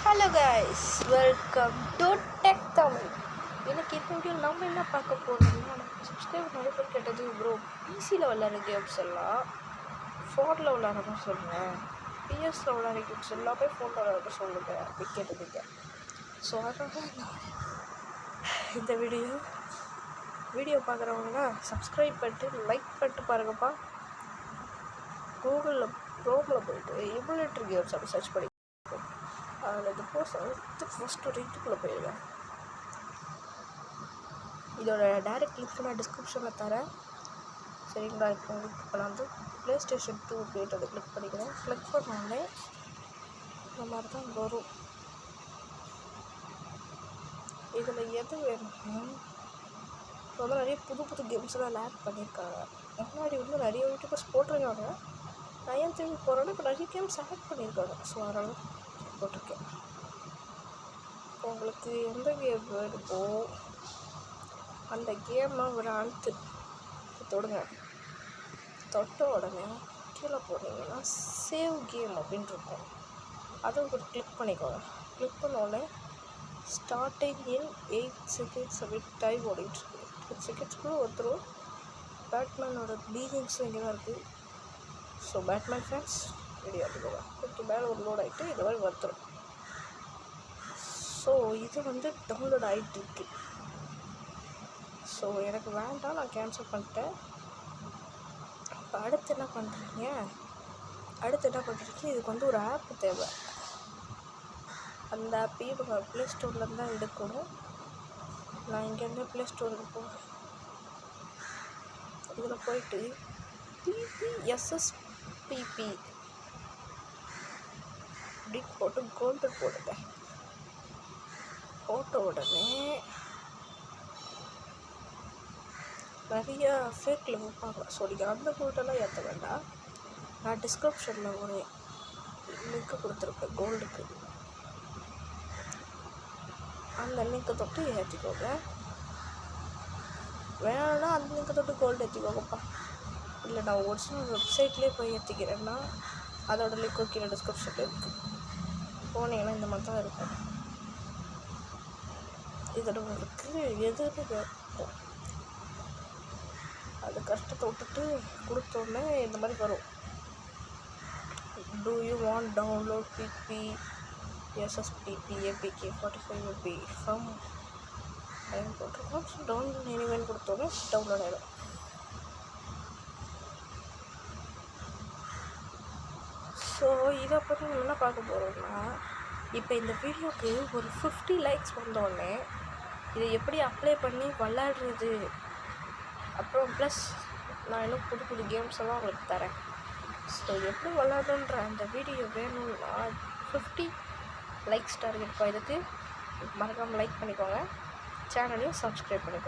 Hello guys, welcome to tech Tamil. எனக்கு இந்த வீடியோவில் நம்ம என்ன பார்க்க போகிறோம்னா, நம்ம சப்ஸ்கிரைபர் நிறைய பேர் கேட்டது ப்ரோ பிசியில் விளாட்ற கேம்ஸ் எல்லாம் ஃபோனில் விளாட்றதா சொல்லுங்கள், பிஎஸில் விளாட்ற கேம்ஸ் எல்லாமே ஃபோனில் விளாட்ற சொல்லுங்கள் அப்படி கேட்டதுங்க. ஸோ அதனால் இந்த வீடியோ பார்க்குறவங்க சப்ஸ்கிரைப் பண்ணிட்டு லைக் பண்ணிட்டு பாருங்கப்பா. கூகுளில் க்ரோமில் போய்ட்டு எமுலேட்டர் கேம்ஸ் அப்படி சர்ச் பண்ணி அதில் இந்த கோர்ஸ் வந்து ஃபஸ்ட்டு ரேட்டுக்குள்ளே போயிடுவேன். இதோட டைரக்ட் லிங்க் நான் டிஸ்கிரிப்ஷனில் தரேன், சரிங்களா? இப்போ நான் வந்து ப்ளே ஸ்டேஷன் 2 அப்படின்ட்டு அதை கிளிக் பண்ணிக்கிறேன். கிளிக் பண்ணோடனே இந்த மாதிரி தான் வரும். இதில் எது வேணும்னா வந்து நிறைய புது கேம்ஸ்லாம் ஆட் பண்ணியிருக்காங்க. முன்னாடி வந்து நிறைய யூடியூபர்ஸ் போட்டிருக்காங்க. நான் ஏன் திரும்பி போகிறேன்னா இப்போ நிறைய கேம்ஸ் ஆட் பண்ணியிருக்காங்க. ஸோ அதனால் போட்டிருக்கேன். உங்களுக்கு எந்த கேம் வேணுமோ அந்த கேமை ஒரு அழுத்து தொடுங்க. தொட்ட உடனே கீழே போனீங்கன்னா சேவ் கேம் அப்படின்ட்டு இருக்கும். அதை ஒரு கிளிக் பண்ணிக்கோங்க. கிளிக் பண்ணோடனே ஸ்டார்டிங் இன் 8 செகண்ட்ஸ் அப்படி டைம் ஓடிட்டுருக்கு. 8 செகண்ட்ஸ்க்குள்ளே ஒருத்தரும் பேட்மேனோட பீஜிங்ஸ் இங்கே தான் இருக்குது. ஸோ பேட்மேன் ஃபேன்ஸ் ரெடி ஆகிடுவோம். கொஞ்சம் மேலே ஒரு லோட் ஆகிட்டு இந்த மாதிரி வந்துடும். ஸோ இது வந்து டவுன்லோட் ஆகிட்டுருக்கு. ஸோ எனக்கு வேண்டாம், நான் கேன்சல் பண்ணிட்டேன். இப்போ அடுத்து என்ன பண்ணுறீங்க, இதுக்கு வந்து ஒரு ஆப் தேவை. அந்த ஆப்பையும் நம்ம ப்ளே ஸ்டோர்லேருந்து தான் எடுக்கணும். நான் இங்கேருந்து ப்ளே ஸ்டோருக்கு போகிறேன். இதில் போயிட்டு PPSSPP அப்படின்னு போட்டு கோல்டு போடுங்க. போட்ட உடனே நிறைய ஃபேக்கில் வைப்பாங்க. ஸோ நீங்கள் அந்த கோல்டெல்லாம் ஏற்ற வேண்டாம். நான் டிஸ்கிரிப்ஷனில் ஒரு லிங்க்கு கொடுத்துருப்பேன் கோல்டுக்கு. அந்த லிங்க்கை தொட்டு ஏற்றிக்கோங்க. வேணும்னா அந்த லிங்க்கை தொட்டு கோல்டு ஏற்றிக்கோங்கப்பா. இல்லை நான் ஒரிஜினல் வெப்சைட்லேயே போய் ஏற்றிக்கிறேன்னா அதோட லிங்க்கு கீழே டிஸ்கிரிப்ஷனில் இருக்குது. போனீங்கன்னா இந்த மாதிரி தான் இருக்கும். இதில் உங்களுக்கு எதுன்னு கேட்கும். அது கஷ்டத்தை விட்டுட்டு கொடுத்தோடனே இந்த மாதிரி வரும். Do you want download PPSSPP APK 45 MB from அப்படின்னு போட்டிருக்கோம். ஸோ டவுன்லோட் எனிவேன்னு கொடுத்தோன்னே டவுன்லோட் ஆகிடும். ஸோ இதை பற்றி நம்ம என்ன பார்க்க போகிறோம்னா, இப்போ இந்த வீடியோக்கு ஒரு 50 லைக்ஸ் வந்தோடனே இதை எப்படி அப்ளை பண்ணி விளாடுறது, அப்புறம் ப்ளஸ் நான் இன்னும் புது கேம்ஸ் எல்லாம் உங்களுக்கு தரேன். ஸோ எப்படி விளாடுன்ற அந்த வீடியோ வேணும்னா 50 லைக்ஸ் டார்கெட். இப்போ இதுக்கு மறக்காமல் லைக் பண்ணிக்கோங்க, சேனலையும் சப்ஸ்கிரைப் பண்ணிக்கோங்க.